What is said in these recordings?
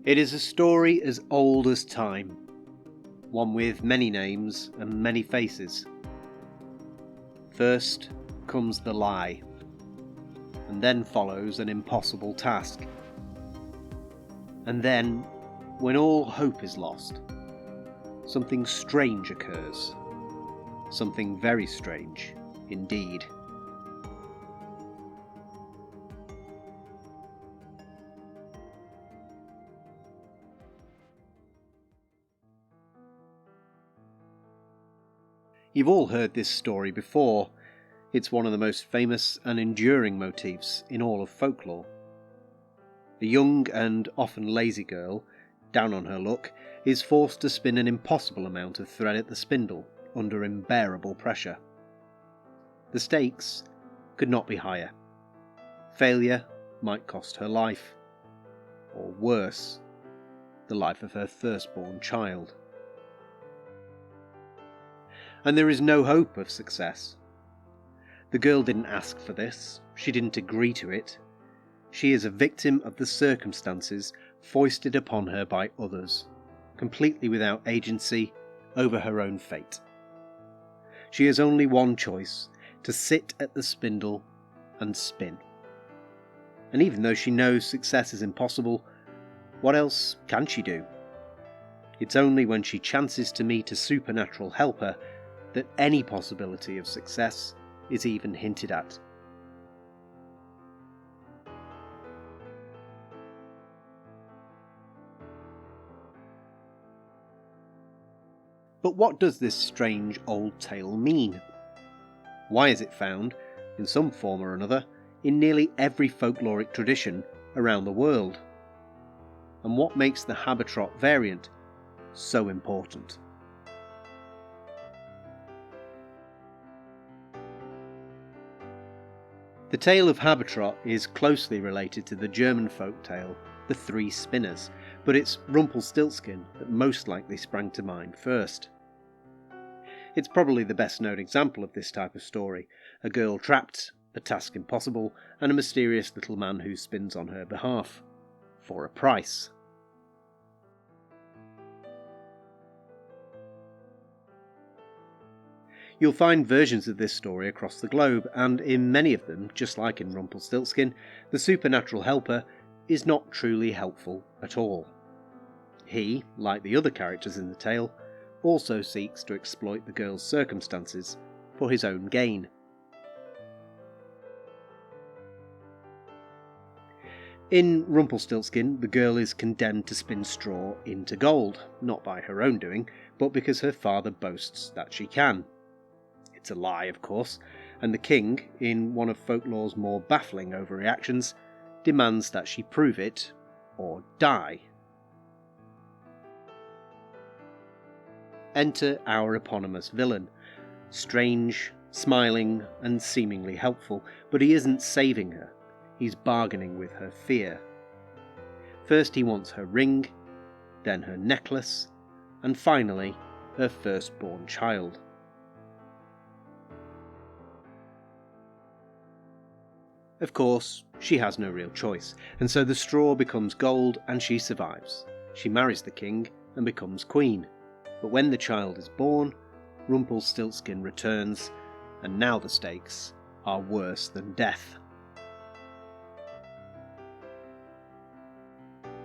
It is a story as old as time, one with many names and many faces. First comes the lie, and then follows an impossible task. And then, when all hope is lost, something strange occurs. Something very strange indeed. You've all heard this story before. It's one of the most famous and enduring motifs in all of folklore. A young and often lazy girl, down on her luck, is forced to spin an impossible amount of thread at the spindle under unbearable pressure. The stakes could not be higher. Failure might cost her life, or worse, the life of her firstborn child. And there is no hope of success. The girl didn't ask for this, she didn't agree to it. She is a victim of the circumstances foisted upon her by others, completely without agency over her own fate. She has only one choice: to sit at the spindle and spin. And even though she knows success is impossible, what else can she do? It's only when she chances to meet a supernatural helper that any possibility of success is even hinted at. But what does this strange old tale mean? Why is it found, in some form or another, in nearly every folkloric tradition around the world? And what makes the Habetrot variant so important? The tale of Habetrot is closely related to the German folk tale, The Three Spinners, but it's Rumpelstiltskin that most likely sprang to mind first. It's probably the best known example of this type of story: a girl trapped, a task impossible, and a mysterious little man who spins on her behalf. For a price. You'll find versions of this story across the globe, and in many of them, just like in Rumpelstiltskin, the supernatural helper is not truly helpful at all. He, like the other characters in the tale, also seeks to exploit the girl's circumstances for his own gain. In Rumpelstiltskin, the girl is condemned to spin straw into gold, not by her own doing, but because her father boasts that she can. It's a lie, of course, and the king, in one of folklore's more baffling overreactions, demands that she prove it, or die. Enter our eponymous villain, strange, smiling, and seemingly helpful, but he isn't saving her, he's bargaining with her fear. First he wants her ring, then her necklace, and finally her firstborn child. Of course, she has no real choice, and so the straw becomes gold and she survives. She marries the king and becomes queen. But when the child is born, Rumpelstiltskin returns, and now the stakes are worse than death.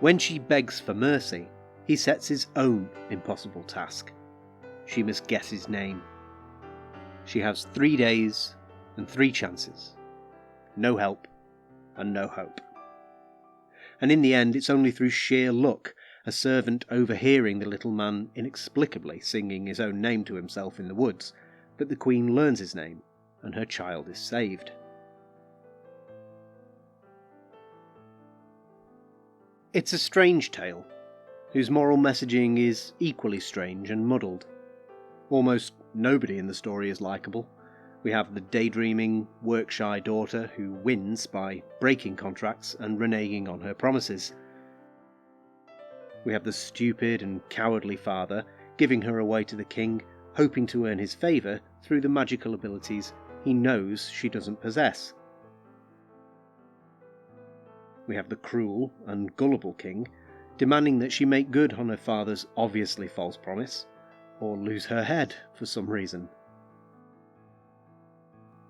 When she begs for mercy, he sets his own impossible task. She must guess his name. She has 3 days and 3 chances. No help, and no hope. And in the end, it's only through sheer luck, a servant overhearing the little man inexplicably singing his own name to himself in the woods, that the queen learns his name, and her child is saved. It's a strange tale, whose moral messaging is equally strange and muddled. Almost nobody in the story is likeable. We have the daydreaming, work-shy daughter who wins by breaking contracts and reneging on her promises. We have the stupid and cowardly father giving her away to the king, hoping to earn his favour through the magical abilities he knows she doesn't possess. We have the cruel and gullible king demanding that she make good on her father's obviously false promise, or lose her head for some reason.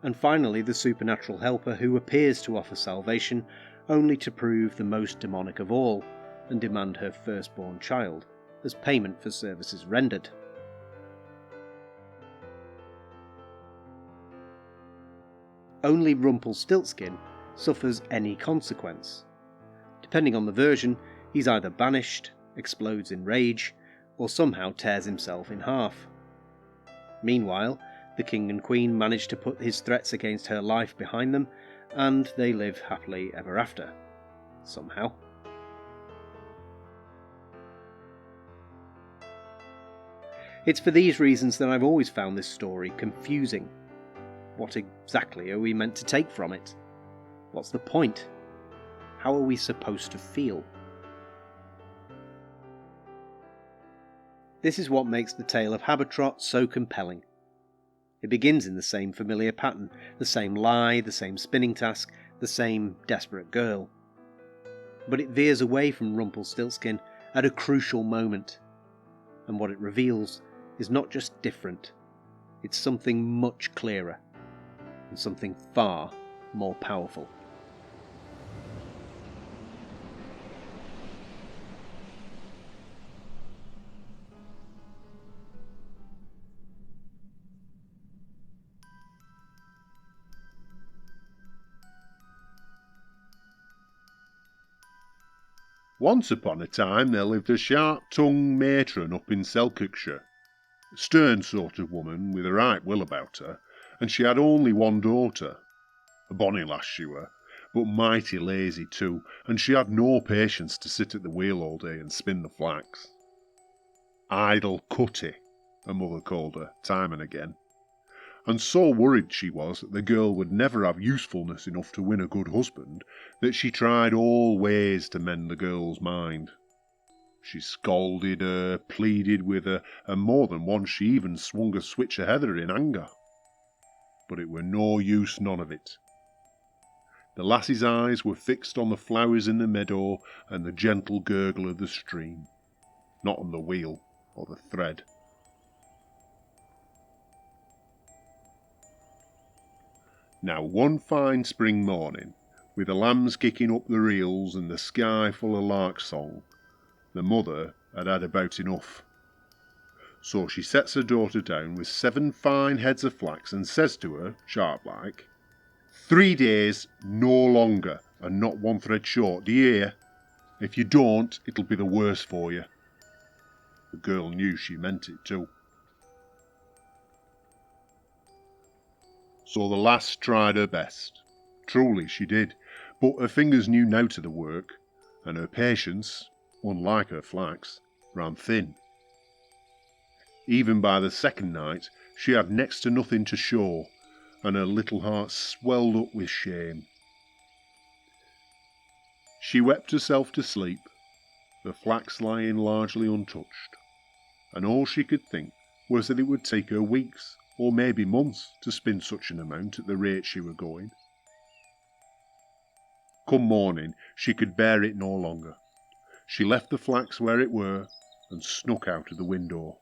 And finally the supernatural helper who appears to offer salvation only to prove the most demonic of all, and demand her firstborn child as payment for services rendered. Only Rumpelstiltskin suffers any consequence. Depending on the version, he's either banished, explodes in rage, or somehow tears himself in half. Meanwhile, the king and queen manage to put his threats against her life behind them, and they live happily ever after. Somehow. It's for these reasons that I've always found this story confusing. What exactly are we meant to take from it? What's the point? How are we supposed to feel? This is what makes the tale of Habetrot so compelling. It begins in the same familiar pattern, the same lie, the same spinning task, the same desperate girl. But it veers away from Rumpelstiltskin at a crucial moment, and what it reveals is not just different, it's something much clearer, and something far more powerful. Once upon a time there lived a sharp-tongued matron up in Selkirkshire. A stern sort of woman with a right will about her, and she had only one daughter. A bonny lass she were, but mighty lazy too, and she had no patience to sit at the wheel all day and spin the flax. Idle cutty, her mother called her, time and again. And so worried she was that the girl would never have usefulness enough to win a good husband, that she tried all ways to mend the girl's mind. She scolded her, pleaded with her, and more than once she even swung a switch ahead of her in anger. But it were no use, none of it. The lass's eyes were fixed on the flowers in the meadow and the gentle gurgle of the stream, not on the wheel or the thread. Now one fine spring morning, with the lambs kicking up the reels and the sky full of lark song, the mother had had about enough. So she sets her daughter down with 7 fine heads of flax and says to her, sharp-like, 3 days, no longer, and not 1 thread short, do you hear? If you don't, it'll be the worse for you. The girl knew she meant it too. So the lass tried her best. Truly she did, but her fingers knew now to the work, and her patience, unlike her flax, ran thin. Even by the second night she had next to nothing to show, and her little heart swelled up with shame. She wept herself to sleep, the flax lying largely untouched, and all she could think was that it would take her weeks, or maybe months, to spin such an amount at the rate she were going. Come morning, she could bear it no longer. She left the flax where it were, and snuck out of the window.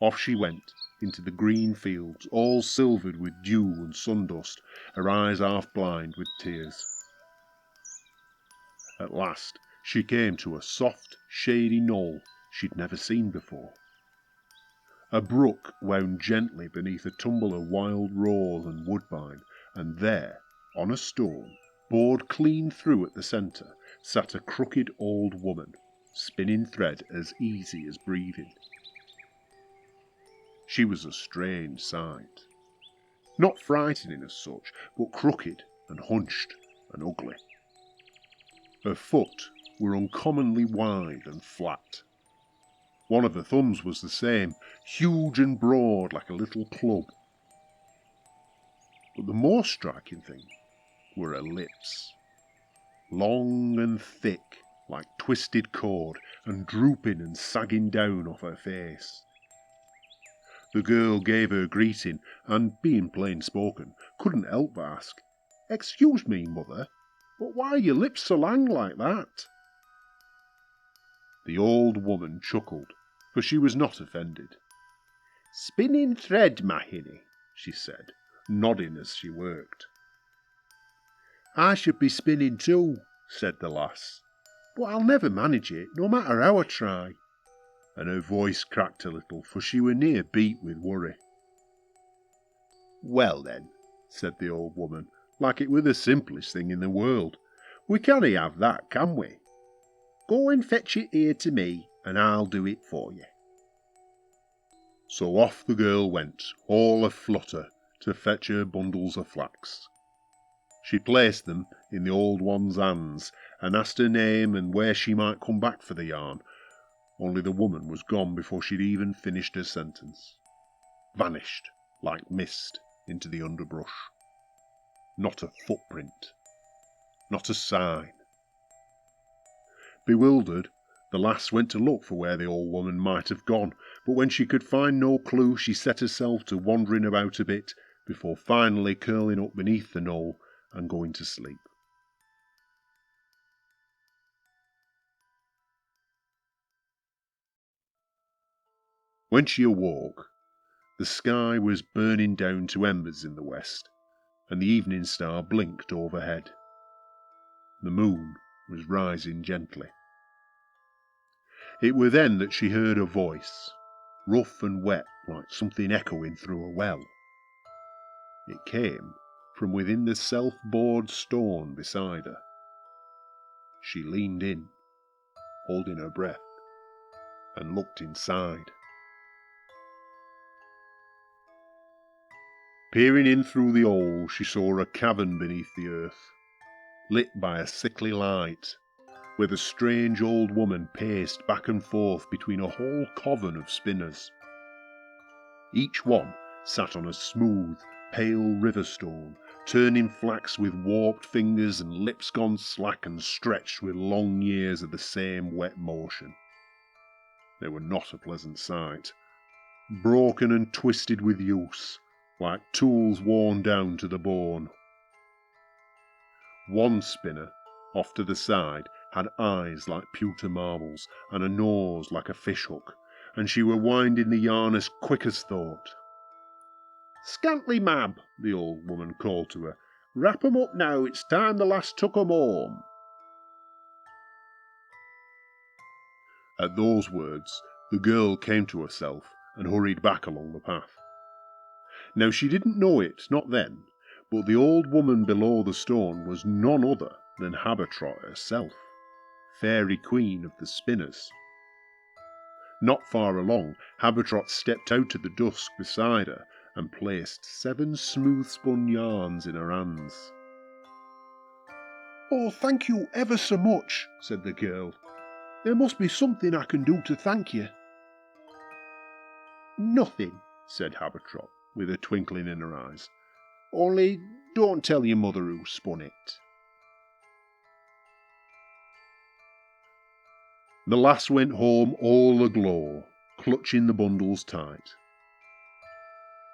Off she went, into the green fields, all silvered with dew and sundust, her eyes half blind with tears. At last she came to a soft, shady knoll she'd never seen before. A brook wound gently beneath a tumble of wild rose and woodbine, and there, on a stone, bored clean through at the centre, sat a crooked old woman, spinning thread as easy as breathing. She was a strange sight. Not frightening as such, but crooked and hunched and ugly. Her foot were uncommonly wide and flat. One of her thumbs was the same, huge and broad like a little club. But the more striking thing were her lips, long and thick like twisted cord, and drooping and sagging down off her face. The girl gave her greeting, and, being plain-spoken, couldn't help but ask, "Excuse me, mother, but why are your lips so long like that?" The old woman chuckled, for she was not offended. "Spinning thread, my hinny," she said, nodding as she worked. "I should be spinning too," said the lass, "but I'll never manage it, no matter how I try." And her voice cracked a little, for she were near beat with worry. "Well then," said the old woman, like it were the simplest thing in the world, "we can't have that, can we? Go and fetch it here to me, and I'll do it for you." So off the girl went, all a-flutter, to fetch her bundles of flax. She placed them in the old one's hands, and asked her name and where she might come back for the yarn, only the woman was gone before she'd even finished her sentence. Vanished, like mist, into the underbrush. Not a footprint. Not a sign. Bewildered, the lass went to look for where the old woman might have gone, but when she could find no clue, she set herself to wandering about a bit, before finally curling up beneath the knoll and going to sleep. When she awoke, the sky was burning down to embers in the west, and the evening star blinked overhead. The moon was rising gently. It were then that she heard a voice, rough and wet like something echoing through a well. It came from within the self-bored stone beside her. She leaned in, holding her breath, and looked inside. Peering in through the hole, she saw a cavern beneath the earth, lit by a sickly light, where the strange old woman paced back and forth between a whole coven of spinners. Each one sat on a smooth, pale river stone, turning flax with warped fingers and lips gone slack and stretched with long years of the same wet motion. They were not a pleasant sight, broken and twisted with use, like tools worn down to the bone. One spinner, off to the side, had eyes like pewter marbles, and a nose like a fishhook, and she were winding the yarn as quick as thought. "Scantlie, mab," the old woman called to her, "wrap 'em up now, it's time the lass took 'em home." At those words, the girl came to herself and hurried back along the path. Now she didn't know it, not then, but the old woman below the stone was none other than Habetrot herself, fairy queen of the spinners. Not far along, Habetrot stepped out of the dusk beside her and placed 7 smooth-spun yarns in her hands. "Oh, thank you ever so much," said the girl. "There must be something I can do to thank you." "Nothing," said Habetrot, with a twinkling in her eyes. "Only don't tell your mother who spun it." The lass went home all aglow, clutching the bundles tight.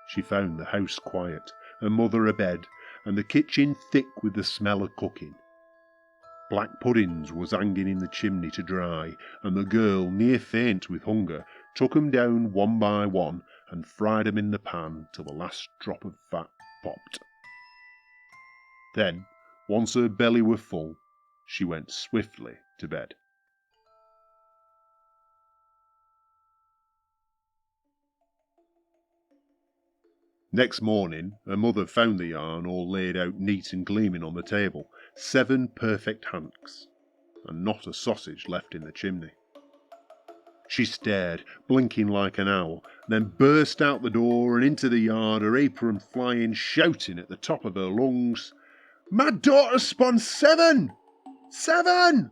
She found the house quiet, her mother abed, and the kitchen thick with the smell of cooking. Black puddings was hanging in the chimney to dry, and the girl, near faint with hunger, took 'em down one by one and fried 'em in the pan till the last drop of fat popped. Then, once her belly were full, she went swiftly to bed. Next morning, her mother found the yarn all laid out neat and gleaming on the table, 7 perfect hanks, and not a sausage left in the chimney. She stared, blinking like an owl, then burst out the door and into the yard, her apron flying, shouting at the top of her lungs, "My daughter spun 7! 7!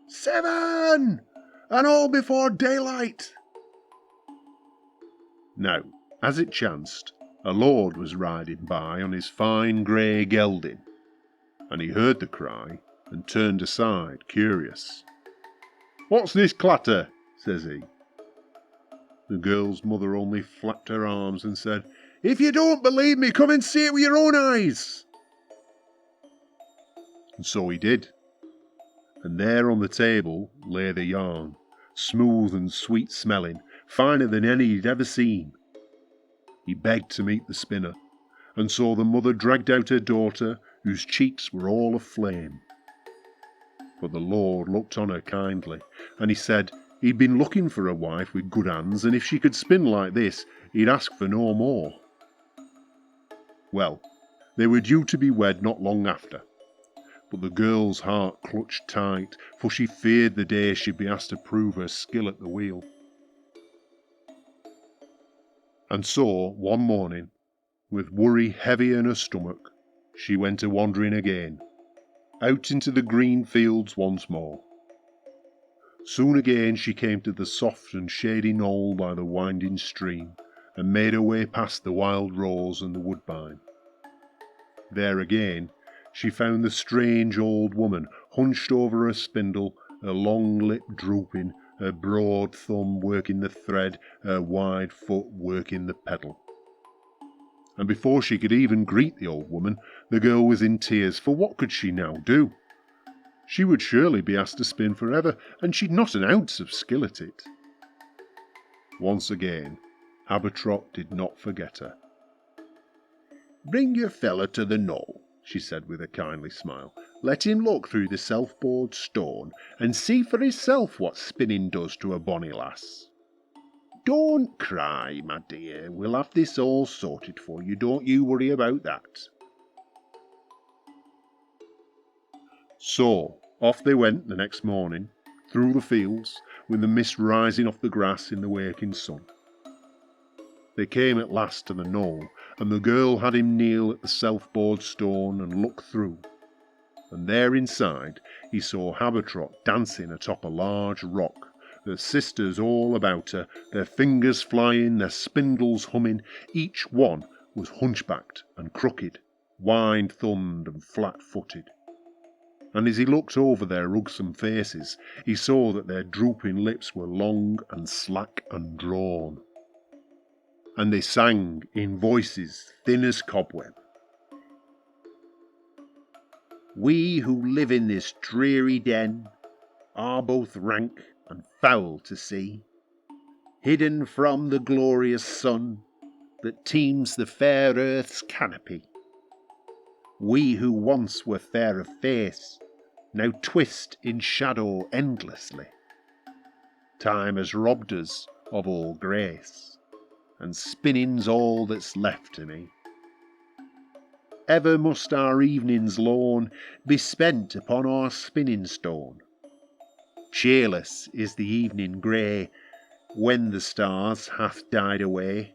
7! And all before daylight!" Now, as it chanced, a lord was riding by on his fine grey gelding, and he heard the cry and turned aside, curious. "What's this clatter?" says he. The girl's mother only flapped her arms and said, "If you don't believe me, come and see it with your own eyes." And so he did, and there on the table lay the yarn, smooth and sweet-smelling, finer than any he'd ever seen. He begged to meet the spinner, and saw the mother dragged out her daughter, whose cheeks were all aflame. But the Lord looked on her kindly, and he said he'd been looking for a wife with good hands, and if she could spin like this, he'd ask for no more. Well, they were due to be wed not long after, but the girl's heart clutched tight, for she feared the day she'd be asked to prove her skill at the wheel. And so, one morning, with worry heavy in her stomach, she went a-wandering again, out into the green fields once more. Soon again she came to the soft and shady knoll by the winding stream, and made her way past the wild rose and the woodbine. There again she found the strange old woman, hunched over her spindle, her long lip drooping, her broad thumb working the thread, her wide foot working the pedal. And before she could even greet the old woman, the girl was in tears, for what could she now do? She would surely be asked to spin forever, and she'd not an ounce of skill at it. Once again, Habetrot did not forget her. "Bring your fella to the knoll," she said with a kindly smile. "Let him look through the self-bored stone, and see for hisself what spinning does to a bonny lass. Don't cry, my dear, we'll have this all sorted for you, don't you worry about that." So off they went the next morning, through the fields, with the mist rising off the grass in the waking sun. They came at last to the knoll, and the girl had him kneel at the self-bored stone and look through. And there inside he saw Habetrot dancing atop a large rock, their sisters all about her, their fingers flying, their spindles humming. Each one was hunchbacked and crooked, wide-thumbed and flat-footed. And as he looked over their ugsome faces, he saw that their drooping lips were long and slack and drawn. And they sang in voices thin as cobweb. "We who live in this dreary den are both rank and foul to see, hidden from the glorious sun that teems the fair earth's canopy. We who once were fair of face now twist in shadow endlessly. Time has robbed us of all grace, and spinning's all that's left to me. Ever must our evenings lorn be spent upon our spinning stone. Cheerless is the evening grey, when the stars hath died away,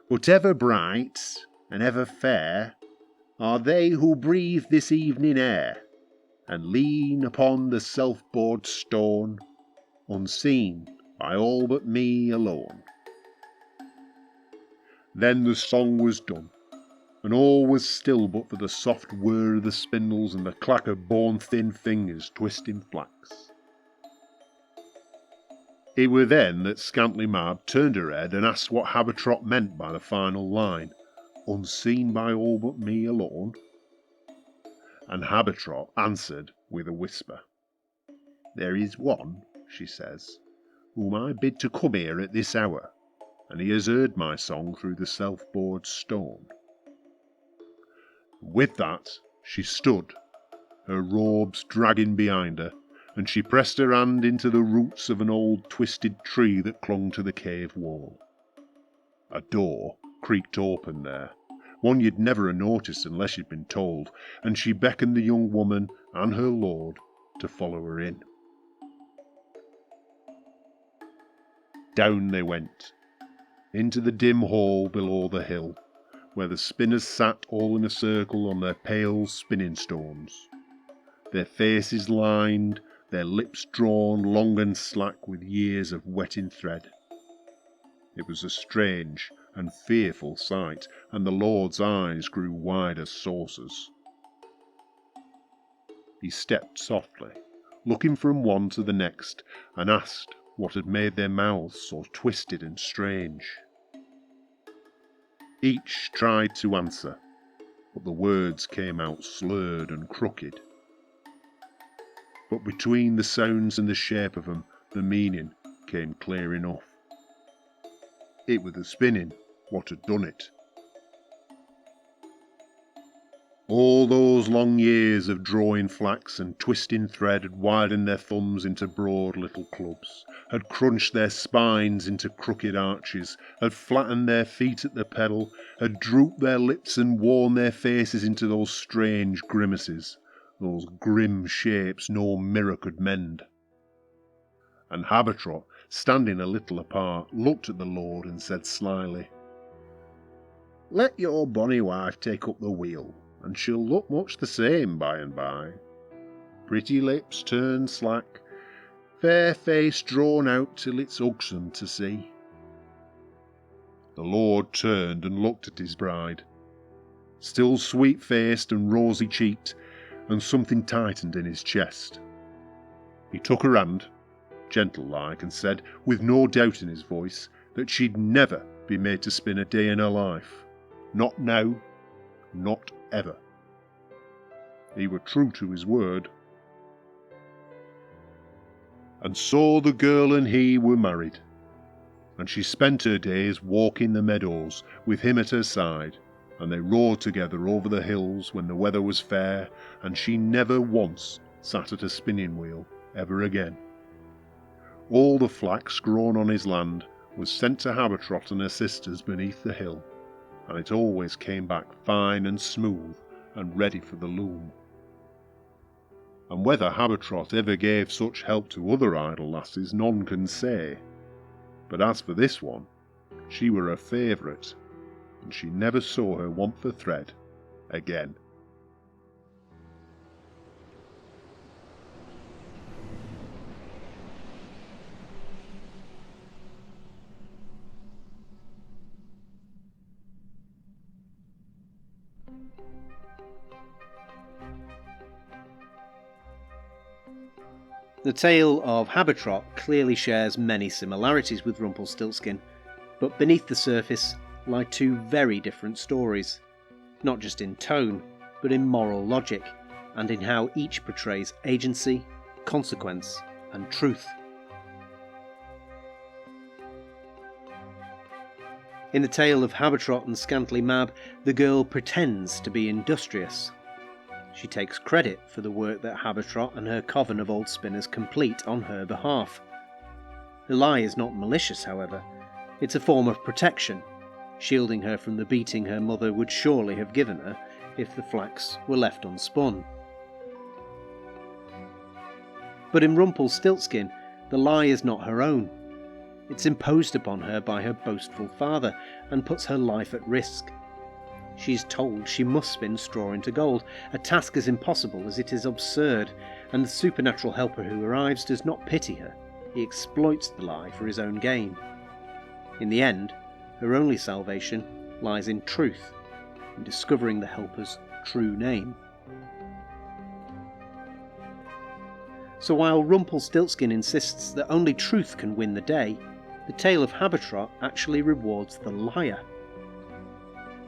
but ever bright and ever fair are they who breathe this evening air, and lean upon the self-bored stone, unseen by all but me alone." Then the song was done, and all was still but for the soft whir of the spindles and the clack of bone-thin fingers twisting flax. It were then that Scantlie Mab turned her head and asked what Habetrot meant by the final line, "Unseen by all but me alone." And Habetrot answered with a whisper. "There is one," she says, "whom I bid to come here at this hour, and he has heard my song through the self-bored stone." With that she stood, her robes dragging behind her, and she pressed her hand into the roots of an old twisted tree that clung to the cave wall. A door creaked open there, one you'd never have noticed unless you'd been told, and she beckoned the young woman and her lord to follow her in. Down they went, into the dim hall below the hill, where the spinners sat all in a circle on their pale spinning stones, their faces lined, their lips drawn long and slack with years of wetting thread. It was a strange and fearful sight, and the Lord's eyes grew wide as saucers. He stepped softly, looking from one to the next, and asked what had made their mouths so twisted and strange. Each tried to answer, but the words came out slurred and crooked. But between the sounds and the shape of them, the meaning came clear enough. It was the spinning what had done it. All those long years of drawing flax and twisting thread had widened their thumbs into broad little clubs, had crunched their spines into crooked arches, had flattened their feet at the pedal, had drooped their lips and worn their faces into those strange grimaces, those grim shapes no mirror could mend. And Habetrot, standing a little apart, looked at the Lord and said slyly, "Let your bonny wife take up the wheel, and she'll look much the same by and by. Pretty lips turned slack, fair face drawn out till it's ugsome to see." The Lord turned and looked at his bride, still sweet-faced and rosy-cheeked, and something tightened in his chest. He took her hand, gentle-like, and said, with no doubt in his voice, that she'd never be made to spin a day in her life. Not now, not ever. He were true to his word. And so the girl and he were married, and she spent her days walking the meadows with him at her side, and they rode together over the hills when the weather was fair, and she never once sat at a spinning wheel ever again. All the flax grown on his land was sent to Habetrot and her sisters beneath the hill, and it always came back fine and smooth and ready for the loom. And whether Habetrot ever gave such help to other idle lasses none can say, but as for this one, she were her favourite, and she never saw her want for thread again. The tale of Habetrot clearly shares many similarities with Rumpelstiltskin, but beneath the surface lie two very different stories, not just in tone, but in moral logic, and in how each portrays agency, consequence, and truth. In the tale of Habetrot and Scantlie Mab, the girl pretends to be industrious. She takes credit for the work that Habetrot and her coven of old spinners complete on her behalf. The lie is not malicious, however. It's a form of protection, shielding her from the beating her mother would surely have given her if the flax were left unspun. But in Rumpelstiltskin, the lie is not her own. It's imposed upon her by her boastful father and puts her life at risk. She's told she must spin straw into gold, a task as impossible as it is absurd, and the supernatural helper who arrives does not pity her. He exploits the lie for his own gain. In the end, her only salvation lies in truth, in discovering the helper's true name. So while Rumpelstiltskin insists that only truth can win the day, the tale of Habetrot actually rewards the liar.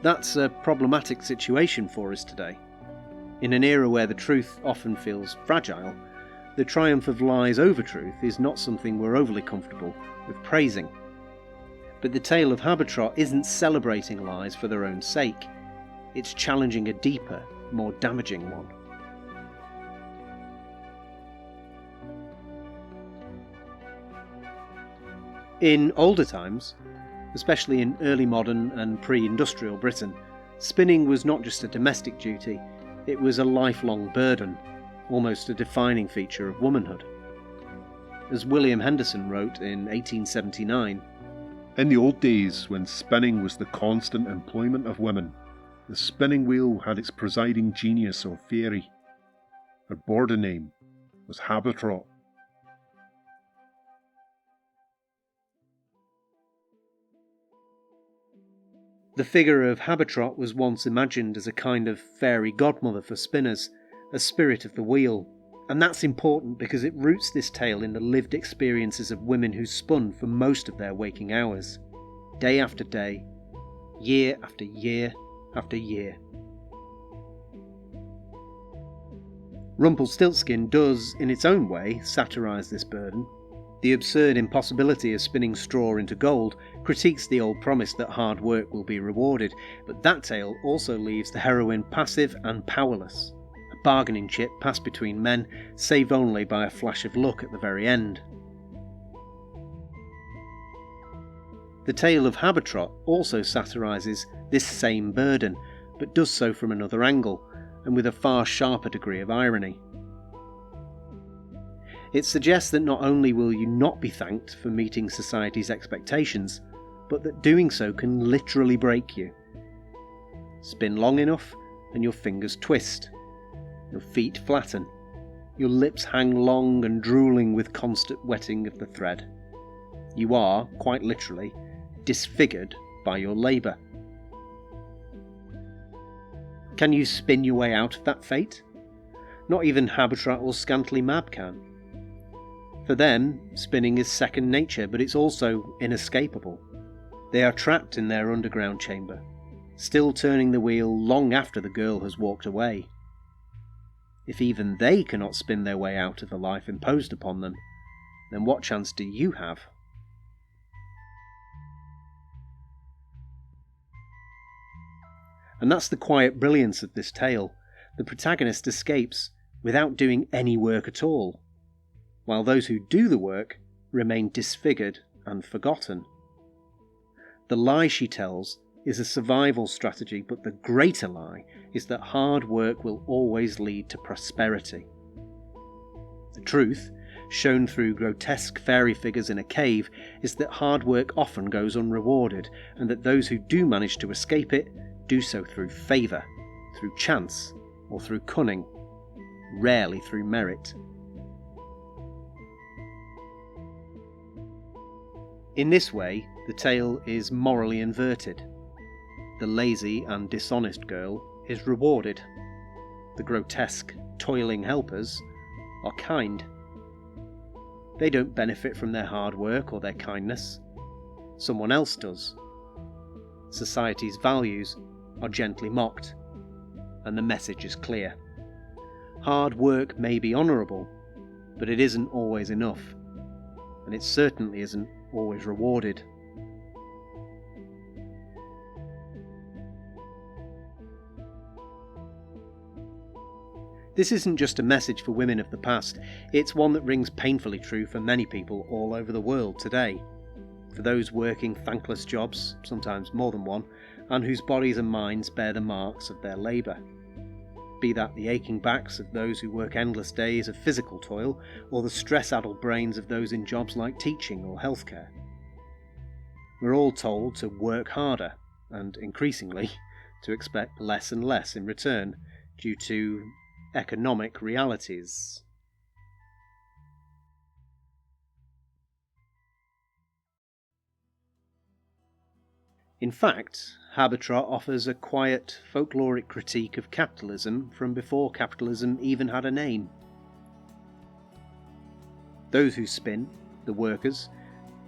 That's a problematic situation for us today. In an era where the truth often feels fragile, the triumph of lies over truth is not something we're overly comfortable with praising. But the tale of Habetrot isn't celebrating lies for their own sake. It's challenging a deeper, more damaging one. In older times, especially in early modern and pre-industrial Britain, spinning was not just a domestic duty, it was a lifelong burden, almost a defining feature of womanhood. As William Henderson wrote in 1879, "In the old days, when spinning was the constant employment of women, the spinning wheel had its presiding genius or fairy. Her border name was Habetrot." The figure of Habetrot was once imagined as a kind of fairy godmother for spinners, a spirit of the wheel, and that's important because it roots this tale in the lived experiences of women who spun for most of their waking hours, day after day, year after year after year. Rumpelstiltskin does, in its own way, satirise this burden. The absurd impossibility of spinning straw into gold critiques the old promise that hard work will be rewarded, but that tale also leaves the heroine passive and powerless, a bargaining chip passed between men, saved only by a flash of luck at the very end. The tale of Habetrot also satirises this same burden, but does so from another angle, and with a far sharper degree of irony. It suggests that not only will you not be thanked for meeting society's expectations, but that doing so can literally break you. Spin long enough and your fingers twist, your feet flatten, your lips hang long and drooling with constant wetting of the thread. You are, quite literally, disfigured by your labour. Can you spin your way out of that fate? Not even Habetrot or Scantlie Mab can. For them, spinning is second nature, but it's also inescapable. They are trapped in their underground chamber, still turning the wheel long after the girl has walked away. If even they cannot spin their way out of the life imposed upon them, then what chance do you have? And that's the quiet brilliance of this tale. The protagonist escapes without doing any work at all, while those who do the work remain disfigured and forgotten. The lie she tells is a survival strategy, but the greater lie is that hard work will always lead to prosperity. The truth, shown through grotesque fairy figures in a cave, is that hard work often goes unrewarded, and that those who do manage to escape it do so through favour, through chance, or through cunning, rarely through merit. In this way, the tale is morally inverted. The lazy and dishonest girl is rewarded. The grotesque, toiling helpers are kind. They don't benefit from their hard work or their kindness. Someone else does. Society's values are gently mocked, and the message is clear. Hard work may be honourable, but it isn't always enough, and it certainly isn't always rewarded. This isn't just a message for women of the past, it's one that rings painfully true for many people all over the world today. For those working thankless jobs, sometimes more than one, and whose bodies and minds bear the marks of their labour. Be that the aching backs of those who work endless days of physical toil, or the stress-addled brains of those in jobs like teaching or healthcare. We're all told to work harder, and increasingly to expect less and less in return, due to economic realities. In fact, Habetrot offers a quiet, folkloric critique of capitalism from before capitalism even had a name. Those who spin, the workers,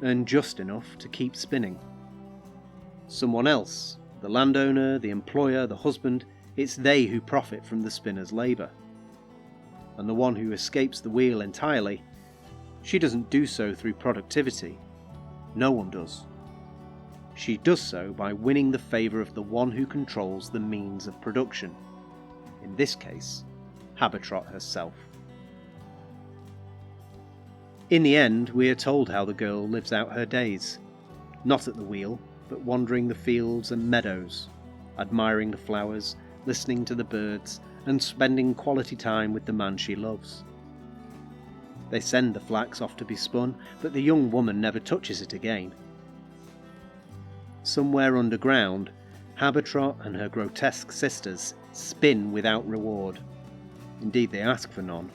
earn just enough to keep spinning. Someone else, the landowner, the employer, the husband, it's they who profit from the spinner's labour. And the one who escapes the wheel entirely, she doesn't do so through productivity. No one does. She does so by winning the favour of the one who controls the means of production. In this case, Habetrot herself. In the end, we are told how the girl lives out her days. Not at the wheel, but wandering the fields and meadows, admiring the flowers, listening to the birds, and spending quality time with the man she loves. They send the flax off to be spun, but the young woman never touches it again. Somewhere underground, Habetrot and her grotesque sisters spin without reward. Indeed, they ask for none.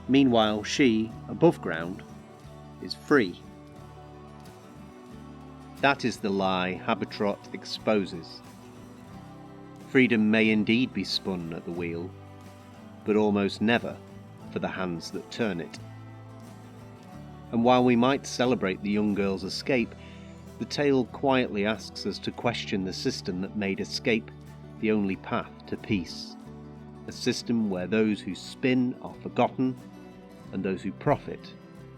Meanwhile, she, above ground, is free. That is the lie Habetrot exposes. Freedom may indeed be spun at the wheel, but almost never for the hands that turn it. And while we might celebrate the young girl's escape, the tale quietly asks us to question the system that made escape the only path to peace. A system where those who spin are forgotten, and those who profit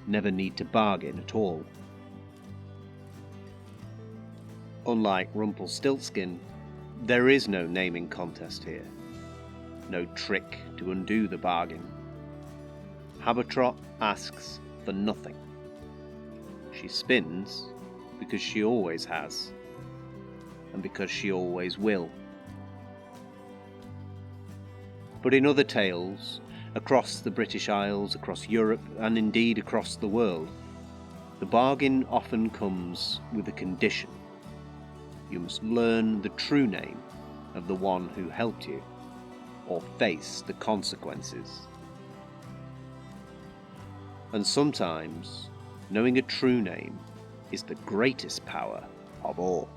never need to bargain at all. Unlike Rumpelstiltskin, there is no naming contest here, no trick to undo the bargain. Habetrot asks for nothing. She spins because she always has, and because she always will. But in other tales, across the British Isles, across Europe, and indeed across the world, the bargain often comes with a condition. You must learn the true name of the one who helped you, or face the consequences. And sometimes, knowing a true name is the greatest power of all.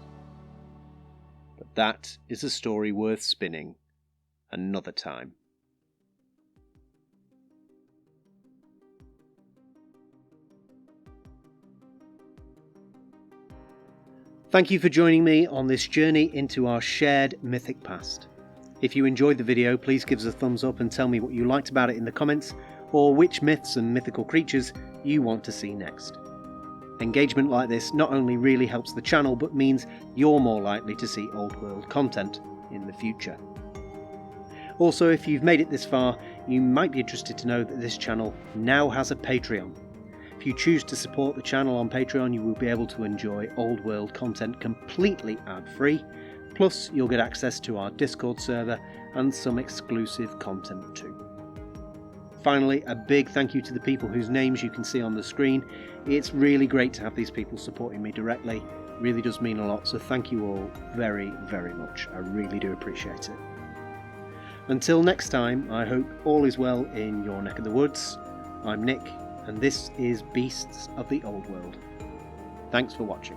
But that is a story worth spinning another time. Thank you for joining me on this journey into our shared mythic past. If you enjoyed the video, please give us a thumbs up and tell me what you liked about it in the comments, or which myths and mythical creatures you want to see next. Engagement like this not only really helps the channel, but means you're more likely to see old world content in the future. Also, if you've made it this far, you might be interested to know that this channel now has a Patreon. If you choose to support the channel on Patreon, you will be able to enjoy old world content completely ad-free, plus you'll get access to our Discord server and some exclusive content too. Finally, a big thank you to the people whose names you can see on the screen. It's really great to have these people supporting me directly. It really does mean a lot, so thank you all very, very much. I really do appreciate it. Until next time, I hope all is well in your neck of the woods. I'm Nick, and this is Beasts of the Old World. Thanks for watching.